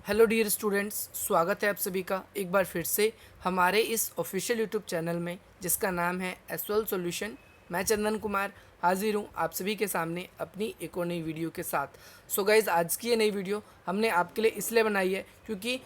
Hello dear students, स्वागत है आप सभी का एक बार फिर से हमारे इस ऑफिशियल यूट्यूब चैनल में जिसका नाम है एसवेल सॉल्यूशन। मैं चंदन कुमार हाजिर हूँ आप सभी के सामने अपनी एक और नई वीडियो के साथ। सो गाइज़, आज की ये नई वीडियो हमने आपके लिए इसलिए बनाई है क्योंकि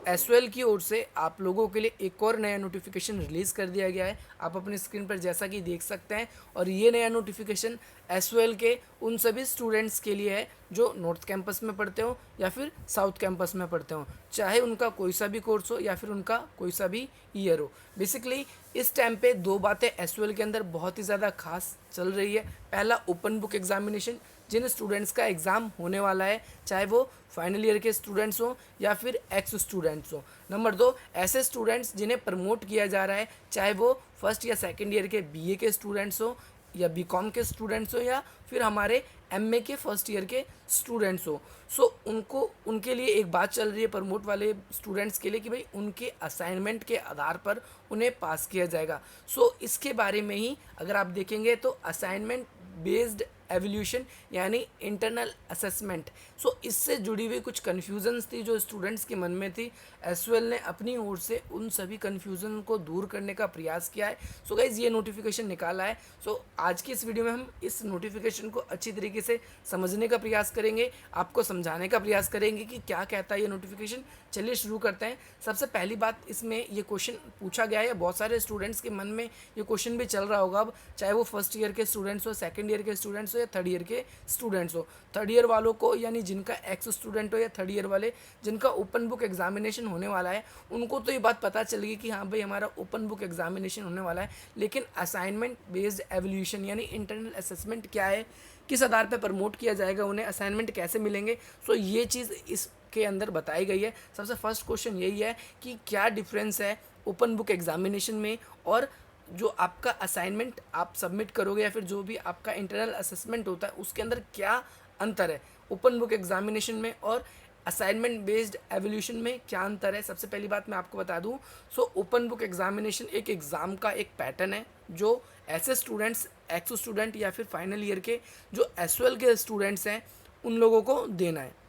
एसवेल की ओर से आप लोगों के लिए एक और नया नोटिफिकेशन रिलीज़ कर दिया गया है। आप अपनी स्क्रीन पर जैसा कि देख सकते हैं, और ये नया नोटिफिकेशन एसवेल के उन सभी स्टूडेंट्स के लिए है जो नॉर्थ कैंपस में पढ़ते हो या फिर साउथ कैंपस में पढ़ते हो, चाहे उनका कोई सा भी कोर्स हो या फिर उनका कोई सा भी ईयर हो। बेसिकली इस टाइम पे दो बातें एसवेल के अंदर बहुत ही ज़्यादा खास चल रही है। पहला, ओपन बुक एग्जामिनेशन, जिन स्टूडेंट्स का एग्ज़ाम होने वाला है, चाहे वो फाइनल ईयर के स्टूडेंट्स हो या फिर एक्स स्टूडेंट्स हो। नंबर दो, ऐसे स्टूडेंट्स जिन्हें प्रमोट किया जा रहा है, चाहे वो फर्स्ट या सेकेंड ईयर के बीए के स्टूडेंट्स हो या बीकॉम के स्टूडेंट्स हो या फिर हमारे एमए के फर्स्ट ईयर के स्टूडेंट्स हो। सो उनको उनके लिए एक बात चल रही है प्रमोट वाले स्टूडेंट्स के लिए कि भाई उनके असाइनमेंट के आधार पर उन्हें पास किया जाएगा। सो इसके बारे में ही अगर आप देखेंगे तो असाइनमेंट बेस्ड एवोल्यूशन यानी इंटरनल असेसमेंट। सो इससे जुड़ी हुई कुछ कन्फ्यूजन्स थी जो स्टूडेंट्स के मन में थी। एसवेल ने अपनी ओर से उन सभी कन्फ्यूज़न को दूर करने का प्रयास किया है। सो गाइज़, ये नोटिफिकेशन निकाला है। सो आज की इस वीडियो में हम इस नोटिफिकेशन को अच्छी तरीके से समझने का प्रयास करेंगे, आपको समझाने का प्रयास करेंगे कि क्या कहता है ये नोटिफिकेशन। चलिए शुरू करते हैं। सबसे पहली बात, इसमें ये क्वेश्चन पूछा गया है, बहुत सारे स्टूडेंट्स के मन में ये क्वेश्चन भी चल रहा होगा अब, चाहे वो फर्स्ट ईयर के स्टूडेंट्स हो, सेकंड ईयर के स्टूडेंट्स हो या थर्ड ईयर के स्टूडेंट्स हो। थर्ड ईयर वालों को यानी जिनका एक्स स्टूडेंट हो या थर्ड ईयर वाले जिनका ओपन बुक एग्जामिनेशन होने वाला है, उनको तो ये बात पता चल गई कि हाँ भाई हमारा ओपन बुक एग्जामिनेशन होने वाला है। लेकिन असाइनमेंट बेस्ड एवोल्यूशन यानी इंटरनल असेसमेंट क्या है, किस आधार पर प्रमोट किया जाएगा, उन्हें असाइनमेंट कैसे मिलेंगे, सो ये चीज़ इसके अंदर बताई गई है। सबसे फर्स्ट क्वेश्चन यही है कि क्या डिफरेंस है ओपन बुक एग्जामिनेशन में और जो आपका असाइनमेंट आप सबमिट करोगे या फिर जो भी आपका इंटरनल असेसमेंट होता है उसके अंदर क्या अंतर है। ओपन बुक एग्जामिनेशन में और असाइनमेंट बेस्ड एवोल्यूशन में क्या अंतर है, सबसे पहली बात मैं आपको बता दूं। सो ओपन बुक एग्जामिनेशन एक एग्ज़ाम का एक पैटर्न है जो ऐसे स्टूडेंट्स, एक्स स्टूडेंट या फिर फाइनल ईयर के जो एसवेल के स्टूडेंट्स हैं उन लोगों को देना है।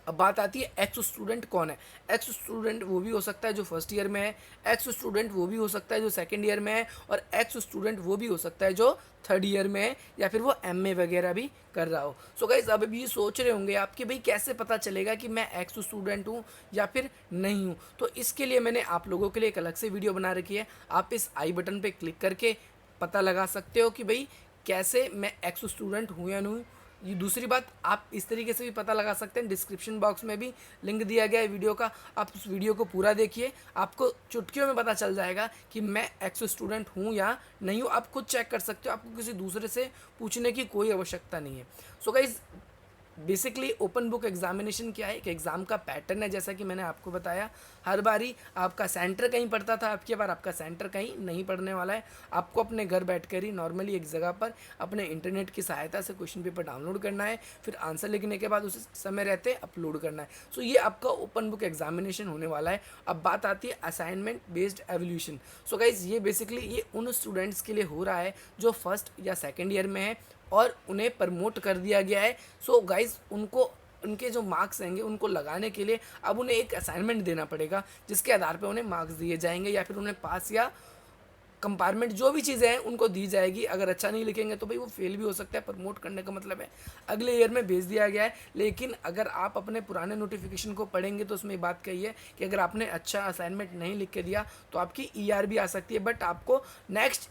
अब बात आती है एक्स स्टूडेंट कौन है। एक्स स्टूडेंट वो भी हो सकता है जो फर्स्ट ईयर में है, एक्स स्टूडेंट वो भी हो सकता है जो सेकंड ईयर में है, और एक्स स्टूडेंट वो भी हो सकता है जो थर्ड ईयर में है या फिर वो एमए वगैरह भी कर रहा हो। सो गाइज, अब भी सोच रहे होंगे आप कि भाई कैसे पता चलेगा कि मैं एक्स स्टूडेंट हूँ या फिर नहीं हूँ। तो इसके लिए मैंने आप लोगों के लिए एक अलग से वीडियो बना रखी है। आप इस आई बटन पर क्लिक करके पता लगा सकते हो कि भाई कैसे मैं एक्स स्टूडेंट हूँ या नहीं हूँ। ये दूसरी बात, आप इस तरीके से भी पता लगा सकते हैं, डिस्क्रिप्शन बॉक्स में भी लिंक दिया गया है वीडियो का। आप उस वीडियो को पूरा देखिए, आपको चुटकियों में पता चल जाएगा कि मैं एक्स स्टूडेंट हूँ या नहीं हूँ। आप खुद चेक कर सकते हो, आपको किसी दूसरे से पूछने की कोई आवश्यकता नहीं है। So guys, basically open book examination क्या है, एक एग्ज़ाम का पैटर्न है। जैसा कि मैंने आपको बताया, हर बारी आपका सेंटर कहीं पड़ता था, आपकी बार आपका सेंटर कहीं नहीं पड़ने वाला है। आपको अपने घर बैठकर ही नॉर्मली एक जगह पर अपने इंटरनेट की सहायता से क्वेश्चन पेपर डाउनलोड करना है, फिर आंसर लिखने के बाद उस समय रहते अपलोड करना है। सो ये आपका ओपन बुक एग्जामिनेशन होने वाला है। अब बात आती है assignment based evolution. So guys, ये बेसिकली ये उन स्टूडेंट्स के लिए हो रहा है जो फर्स्ट या सेकेंड ईयर में है और उन्हें प्रमोट कर दिया गया है। सो गाइज, उनको उनके जो मार्क्स रहेंगे उनको लगाने के लिए अब उन्हें एक असाइनमेंट देना पड़ेगा जिसके आधार पर उन्हें मार्क्स दिए जाएंगे या फिर उन्हें पास या कंपार्टमेंट जो भी चीज़ें हैं उनको दी जाएगी। अगर अच्छा नहीं लिखेंगे तो भाई वो फेल भी हो सकता है। प्रमोट करने का मतलब है अगले ईयर में भेज दिया गया है। लेकिन अगर आप अपने पुराने नोटिफिकेशन को पढ़ेंगे तो उसमें बात कही है कि अगर आपने अच्छा असाइनमेंट नहीं लिख के दिया तो आपकी ईआर भी आ सकती है, बट आपको नेक्स्ट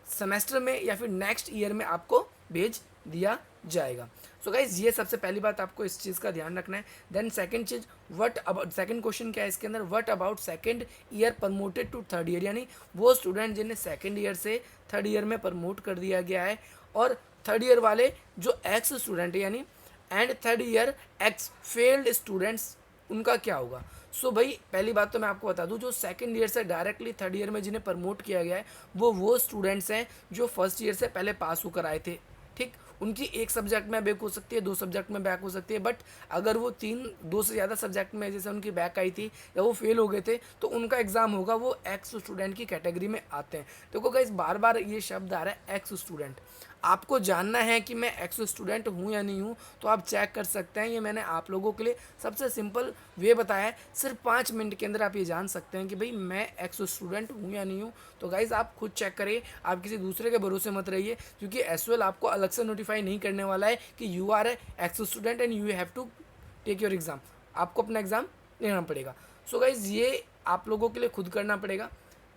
सेमेस्टर में या फिर नेक्स्ट ईयर में आपको भेज दिया जाएगा। सो गाइज, ये सबसे पहली बात आपको इस चीज़ का ध्यान रखना है। देन सेकंड चीज़, व्हाट अबाउट, सेकंड क्वेश्चन क्या है इसके अंदर, what about second year promoted to third year, यानी वो स्टूडेंट जिन्हें सेकंड ईयर से थर्ड ईयर में प्रमोट कर दिया गया है, और थर्ड ईयर वाले जो एक्स स्टूडेंट है यानी and third year x failed students, उनका क्या होगा। सो भाई पहली बात तो मैं आपको बता दूं, जो सेकंड ईयर से डायरेक्टली थर्ड ईयर में जिन्हें प्रमोट किया गया है वो स्टूडेंट्स हैं जो फर्स्ट ईयर से पहले पास होकर आए थे। ठीक, उनकी एक सब्जेक्ट में बैक हो सकती है, दो सब्जेक्ट में बैक हो सकती है, बट अगर वो दो से ज़्यादा सब्जेक्ट में जैसे उनकी बैक आई थी या वो फेल हो गए थे तो उनका एग्ज़ाम होगा, वो एक्स स्टूडेंट की कैटेगरी में आते हैं। देखो गाइस, बार बार ये शब्द आ रहा है एक्स स्टूडेंट। आपको जानना है कि मैं एक्स स्टूडेंट हूँ या नहीं हूँ, तो आप चेक कर सकते हैं। ये मैंने आप लोगों के लिए सबसे सिंपल वे बताया है, सिर्फ 5 मिनट के अंदर आप ये जान सकते हैं कि भाई मैं एक्स स्टूडेंट हूँ या नहीं हूँ। तो गाइज़ आप खुद चेक करिए, आप किसी दूसरे के भरोसे मत रहिए, क्योंकि एसओएल आपको अलग से नोटिफाई नहीं करने वाला है कि you are a ex student and you have to take your exam. आपको अपना एग्ज़ाम लेना पड़ेगा। सो गाइज़ ये आप लोगों के लिए खुद करना पड़ेगा।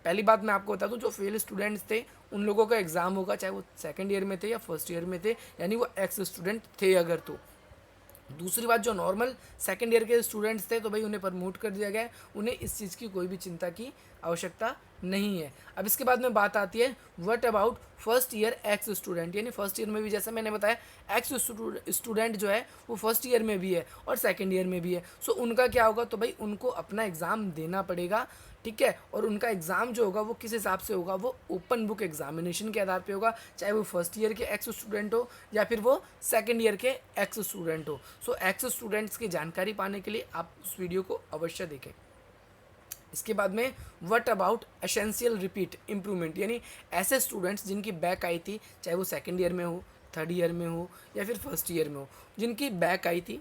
पहली बात मैं आपको बता दूं, जो फेल स्टूडेंट्स थे उन लोगों का एग्ज़ाम होगा, चाहे वो सेकंड ईयर में थे या फर्स्ट ईयर में थे, यानी वो एक्स स्टूडेंट थे अगर तो। दूसरी बात, जो नॉर्मल सेकंड ईयर के स्टूडेंट्स थे तो भाई उन्हें प्रमोट कर दिया गया है, उन्हें इस चीज़ की कोई भी चिंता की आवश्यकता नहीं है। अब इसके बाद में बात आती है what about first year x student, यानी फर्स्ट ईयर में भी जैसा मैंने बताया एक्स स्टूडेंट जो है वो फर्स्ट ईयर में भी है और सेकंड ईयर में भी है। सो उनका क्या होगा, तो भाई उनको अपना एग्ज़ाम देना पड़ेगा, ठीक है। और उनका एग्ज़ाम जो होगा वो किस हिसाब से होगा, वो ओपन बुक एग्जामिनेशन के आधार पे होगा, चाहे वो फर्स्ट ईयर के एक्स स्टूडेंट हो या फिर वो सेकंड ईयर के एक्स स्टूडेंट हो। सो एक्स स्टूडेंट्स की जानकारी पाने के लिए आप उस वीडियो को अवश्य देखें। इसके बाद में what about essential repeat improvement, यानी ऐसे स्टूडेंट्स जिनकी बैक आई थी, चाहे वो सेकंड ईयर में हो, थर्ड ईयर में हो या फिर फर्स्ट ईयर में हो, जिनकी बैक आई थी,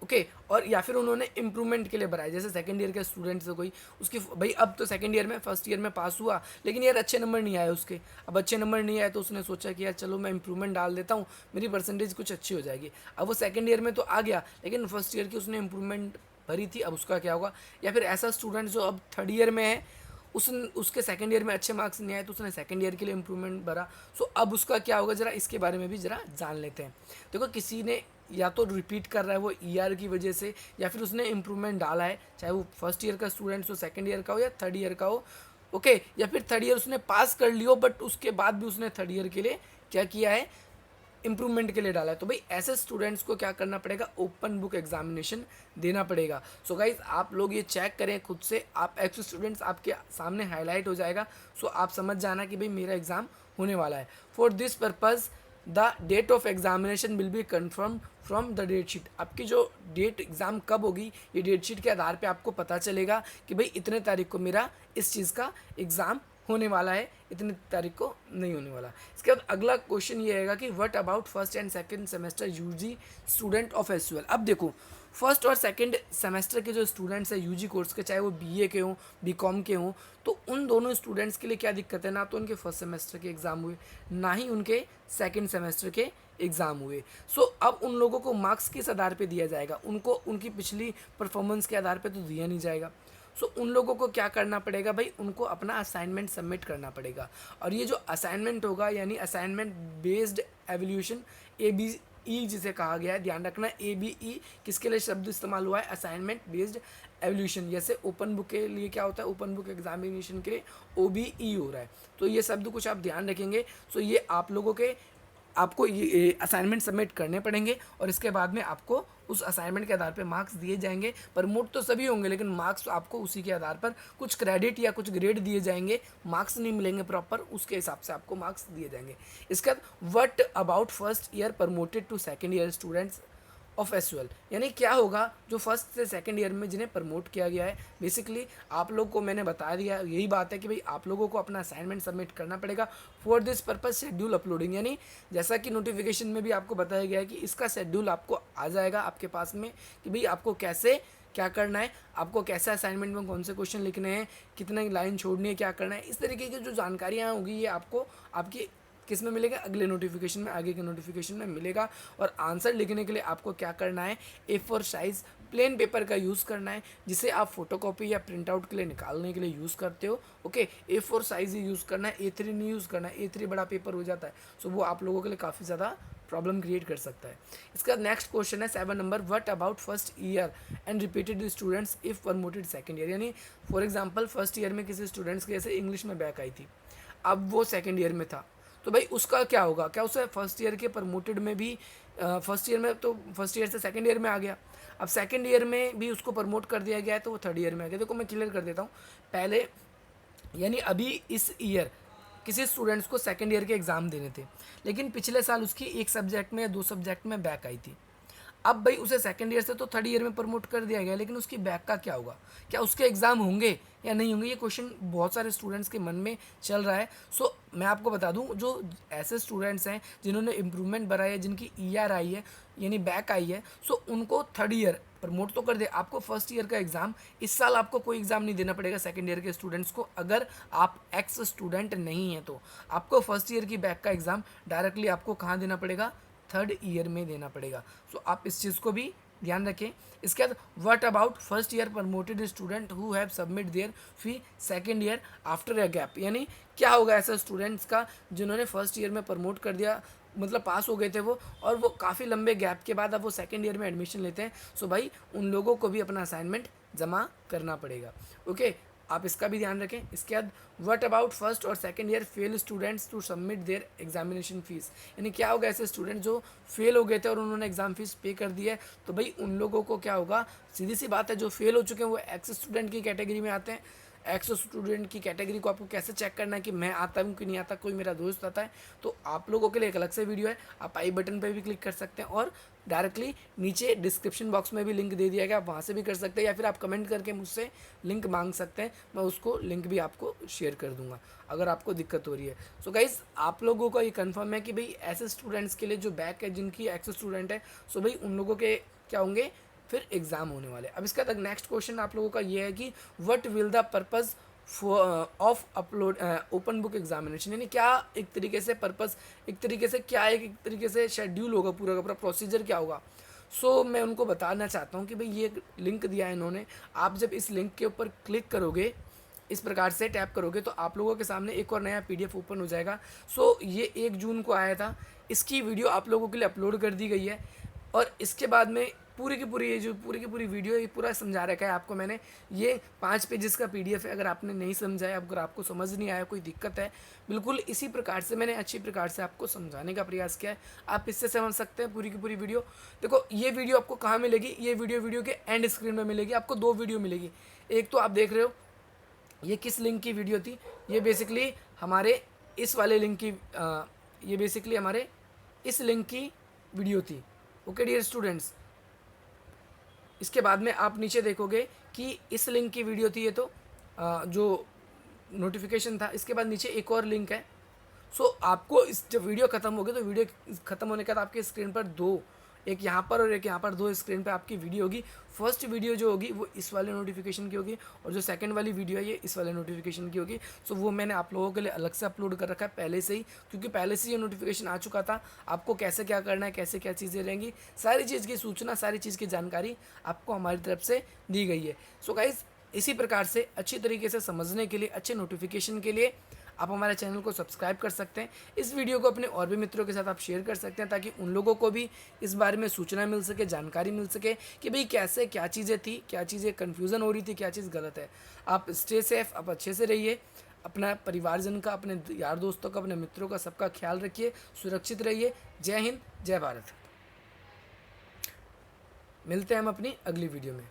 ओके और या फिर उन्होंने इम्प्रूवमेंट के लिए भरा है। जैसे सेकंड ईयर के स्टूडेंट से कोई उसकी भाई अब तो सेकंड ईयर में फर्स्ट ईयर में पास हुआ, लेकिन यार अच्छे नंबर नहीं आए उसके। अब अच्छे नंबर नहीं आए तो उसने सोचा कि यार चलो मैं इम्प्रूवमेंट डाल देता हूँ, मेरी परसेंटेज कुछ अच्छी हो जाएगी। अब वो सेकंड ईयर में तो आ गया, लेकिन फर्स्ट ईयर की उसने इम्प्रूवमेंट भरी थी, अब उसका क्या होगा। या फिर ऐसा स्टूडेंट जो अब थर्ड ईयर में है, उसके सेकंड ईयर में अच्छे मार्क्स नहीं आए तो उसने सेकंड ईयर के लिए इम्प्रूवमेंट भरा। सो अब उसका क्या होगा, ज़रा इसके बारे में भी ज़रा जान लेते हैं। देखो, किसी ने या तो रिपीट कर रहा है वो ईआर की वजह से, या फिर उसने इम्प्रूवमेंट डाला है, चाहे वो फर्स्ट ईयर का स्टूडेंट्स हो, सेकंड ईयर का हो या थर्ड ईयर का हो, ओके। या फिर थर्ड ईयर उसने पास कर लियो, बट उसके बाद भी उसने थर्ड ईयर के लिए क्या किया है, इम्प्रूवमेंट के लिए डाला है। तो भाई ऐसे स्टूडेंट्स को क्या करना पड़ेगा, ओपन बुक एग्जामिनेशन देना पड़ेगा। सो गाइज आप लोग ये चेक करें खुद से, आप एक्स स्टूडेंट्स आपके सामने हाईलाइट हो जाएगा। सो आप समझ जाना कि भाई मेरा एग्ज़ाम होने वाला है। For this purpose the date of examination will be confirm from the date sheet. आपकी जो डेट एग्ज़ाम कब होगी, ये डेट शीट के आधार पे आपको पता चलेगा कि भाई इतने तारीख को मेरा इस चीज़ का एग्ज़ाम होने वाला है, इतनी तारीख को नहीं होने वाला। इसके बाद अगला क्वेश्चन ये रहेगा कि what about first and second semester UG student of SUL. अब देखो, फर्स्ट और सेकंड सेमेस्टर के जो स्टूडेंट्स हैं यूजी कोर्स के, चाहे वो बीए के हों, बीकॉम के हों, तो उन दोनों स्टूडेंट्स के लिए क्या दिक्कत है, ना तो उनके फर्स्ट सेमेस्टर के एग्ज़ाम हुए, ना ही उनके सेकंड सेमेस्टर के एग्ज़ाम हुए। सो अब उन लोगों को मार्क्स किस आधार पे दिया जाएगा, उनको उनकी पिछली परफॉर्मेंस के आधार पे तो दिया नहीं जाएगा। सो उन लोगों को क्या करना पड़ेगा भाई, उनको अपना असाइनमेंट सबमिट करना पड़ेगा। और ये जो असाइनमेंट होगा, यानी असाइनमेंट बेस्ड एवल्यूशन, ABE जिसे कहा गया है, ध्यान रखना ABE किसके लिए शब्द इस्तेमाल हुआ है, असाइनमेंट बेस्ड एवल्यूशन। जैसे ओपन बुक के लिए क्या होता है, ओपन बुक एग्जामिनेशन के लिए OBE हो रहा है, तो ये शब्द कुछ आप ध्यान रखेंगे। सो ये आप लोगों के आपको ये असाइनमेंट सबमिट करने पड़ेंगे और इसके बाद में आपको उस असाइनमेंट के आधार पर मार्क्स दिए जाएंगे। प्रमोट तो सभी होंगे, लेकिन मार्क्स आपको उसी के आधार पर कुछ क्रेडिट या कुछ ग्रेड दिए जाएंगे, मार्क्स नहीं मिलेंगे प्रॉपर, उसके हिसाब से आपको मार्क्स दिए जाएंगे। इसके बाद what about first year promoted to second year students of SUL, यानी क्या होगा जो फर्स्ट से सेकंड ईयर में जिन्हें प्रमोट किया गया है। बेसिकली आप लोग को मैंने बता दिया, यही बात है कि भाई आप लोगों को अपना असाइनमेंट सबमिट करना पड़ेगा। For this purpose schedule uploading, यानी जैसा कि नोटिफिकेशन में भी आपको बताया गया है कि इसका शेड्यूल आपको आ जाएगा आपके पास में, कि भाई आपको कैसे क्या करना है, आपको कैसे असाइनमेंट में कौन से क्वेश्चन लिखने हैं, कितने लाइन छोड़नी है, क्या करना है, इस तरीके की जो जानकारियाँ होगी ये आपको आपकी किस में मिलेगा, अगले नोटिफिकेशन में, आगे के नोटिफिकेशन में मिलेगा। और आंसर लिखने के लिए आपको क्या करना है, A4 साइज़ प्लेन पेपर का यूज़ करना है, जिसे आप फोटोकॉपी या प्रिंट आउट के लिए निकालने के लिए यूज़ करते हो, ओके। A4 साइज़ ही यूज़ करना है, A3 नहीं यूज़ करना है, A3 बड़ा पेपर हो जाता है, सो वो आप लोगों के लिए काफ़ी ज़्यादा प्रॉब्लम क्रिएट कर सकता है। इसका नेक्स्ट क्वेश्चन है 7 number, what about first year and repeated students if promoted second year. यानी फॉर एग्जांपल फर्स्ट ईयर में किसी स्टूडेंट्स के जैसे इंग्लिश में बैक आई थी, अब वो सेकंड ईयर में था, तो भाई उसका क्या होगा, क्या उसे फर्स्ट ईयर के प्रमोटेड में भी फर्स्ट ईयर में तो फर्स्ट ईयर से सेकंड ईयर में आ गया, अब सेकंड ईयर में भी उसको प्रमोट कर दिया गया है तो वो थर्ड ईयर में आ गया। देखो मैं क्लियर कर देता हूँ पहले, यानी अभी इस ईयर किसी स्टूडेंट्स को सेकंड ईयर के एग्ज़ाम देने थे, लेकिन पिछले साल उसकी एक सब्जेक्ट में या 2 सब्जेक्ट में बैक आई थी। अब भाई उसे सेकंड ईयर से तो थर्ड ईयर में प्रमोट कर दिया गया, लेकिन उसकी बैक का क्या होगा, क्या उसके एग्ज़ाम होंगे या नहीं होंगे, ये क्वेश्चन बहुत सारे स्टूडेंट्स के मन में चल रहा है। सो मैं आपको बता दूं, जो ऐसे स्टूडेंट्स हैं जिन्होंने इम्प्रूवमेंट बढ़ाई है, जिनकी ईआर आई है यानी बैक आई है, सो उनको थर्ड ईयर प्रमोट तो कर दे। आपको फर्स्ट ईयर का एग्ज़ाम इस साल आपको कोई एग्ज़ाम नहीं देना पड़ेगा सेकंड ईयर के स्टूडेंट्स को, अगर आप एक्स स्टूडेंट नहीं हैं तो आपको फर्स्ट ईयर की बैक का एग्ज़ाम डायरेक्टली आपको कहाँ देना पड़ेगा, थर्ड ईयर में देना पड़ेगा। सो आप इस चीज़ को भी ध्यान रखें। इसके बाद what about first year promoted student who have submit there fee second year after a gap, यानी क्या होगा ऐसा स्टूडेंट्स का जिन्होंने फर्स्ट ईयर में प्रमोट कर दिया, मतलब पास हो गए थे वो, और वो काफ़ी लंबे गैप के बाद अब वो सेकंड ईयर में एडमिशन लेते हैं। सो भाई उन लोगों को भी अपना असाइनमेंट जमा करना पड़ेगा। ओके, आप इसका भी ध्यान रखें। इसके बाद व्हाट अबाउट फर्स्ट और second year fail students to submit their examination fees, यानी क्या होगा ऐसे स्टूडेंट जो फेल हो गए थे और उन्होंने एग्जाम फीस पे कर दी है, तो भाई उन लोगों को क्या होगा, सीधी सी बात है, जो फेल हो चुके हैं वो एक्स स्टूडेंट की कैटेगरी में आते हैं। एक्स स्टूडेंट की कैटेगरी को आपको कैसे चेक करना है कि मैं आता हूँ कि नहीं आता, कोई मेरा दोस्त आता है, तो आप लोगों के लिए एक अलग से वीडियो है, आप आई बटन पर भी क्लिक कर सकते हैं और डायरेक्टली नीचे डिस्क्रिप्शन बॉक्स में भी लिंक दे दिया गया, आप वहाँ से भी कर सकते हैं, या फिर आप कमेंट करके मुझसे लिंक मांग सकते हैं, मैं उसको लिंक भी आपको शेयर कर दूंगा अगर आपको दिक्कत हो रही है। सो गाइज़, आप लोगों का ये कंफर्म है कि भाई ऐसे स्टूडेंट्स के लिए जो बैक है, जिनकी एक्स स्टूडेंट है, सो भाई उन लोगों के क्या होंगे, फिर एग्ज़ाम होने वाले। अब इसका तक नेक्स्ट क्वेश्चन आप लोगों का ये है कि what will the purpose of upload open book examination, यानी क्या एक तरीके से पर्पस, एक तरीके से क्या एक तरीके से शेड्यूल होगा, पूरा का पूरा प्रोसीजर क्या होगा। सो मैं उनको बताना चाहता हूँ कि भाई ये लिंक दिया है इन्होंने, आप जब इस लिंक के ऊपर क्लिक करोगे, इस प्रकार से टैप करोगे, तो आप लोगों के सामने एक और नया पीडीएफ ओपन हो जाएगा। सो ये 1 जून को आया था, इसकी वीडियो आप लोगों के लिए अपलोड कर दी गई है, और इसके बाद में पूरी की पूरी ये जो पूरी की पूरी वीडियो ये पूरा समझा रखा है आपको मैंने। ये 5 पेजेस का पीडीएफ है, अगर आपने नहीं समझा है, अगर आपको समझ नहीं आया, कोई दिक्कत है, बिल्कुल इसी प्रकार से मैंने अच्छी प्रकार से आपको समझाने का प्रयास किया है, आप इससे समझ सकते हैं पूरी की पूरी वीडियो। देखो ये वीडियो आपको कहाँ मिलेगी, ये वीडियो के एंड स्क्रीन में मिलेगी, आपको 2 वीडियो मिलेगी। एक तो आप देख रहे हो ये किस लिंक की वीडियो थी, ये बेसिकली हमारे इस वाले लिंक की ये बेसिकली हमारे इस लिंक की वीडियो थी। ओके डियर स्टूडेंट्स, इसके बाद में आप नीचे देखोगे कि इस लिंक की वीडियो थी ये, तो जो नोटिफिकेशन था, इसके बाद नीचे एक और लिंक है। सो आपको इस जब वीडियो ख़त्म होगी, तो वीडियो ख़त्म होने के बाद आपके स्क्रीन पर 2, एक यहाँ पर और एक यहाँ पर, 2 स्क्रीन पे आपकी वीडियो होगी। फर्स्ट वीडियो जो होगी वो इस वाले नोटिफिकेशन की होगी, और जो सेकंड वाली वीडियो है ये इस वाले नोटिफिकेशन की होगी। सो वो मैंने आप लोगों के लिए अलग से अपलोड कर रखा है पहले से ही, क्योंकि पहले से ये नोटिफिकेशन आ चुका था। आपको कैसे क्या करना है, कैसे क्या चीज़ें रहेंगी, सारी चीज़ की सूचना, सारी चीज़ की जानकारी आपको हमारी तरफ से दी गई है। सो गाइज़, इसी प्रकार से अच्छी तरीके से समझने के लिए, अच्छे नोटिफिकेशन के लिए आप हमारे चैनल को सब्सक्राइब कर सकते हैं। इस वीडियो को अपने और भी मित्रों के साथ आप शेयर कर सकते हैं, ताकि उन लोगों को भी इस बारे में सूचना मिल सके, जानकारी मिल सके कि भाई कैसे क्या चीज़ें थी, क्या चीज़ें कन्फ्यूज़न हो रही थी, क्या चीज़ गलत है। आप स्टे सेफ, आप अच्छे से रहिए, अपना परिवारजन का, अपने यार दोस्तों का, अपने मित्रों का, सबका ख्याल रखिए, सुरक्षित रहिए। जय हिंद, जय भारत। मिलते हैं हम अपनी अगली वीडियो में।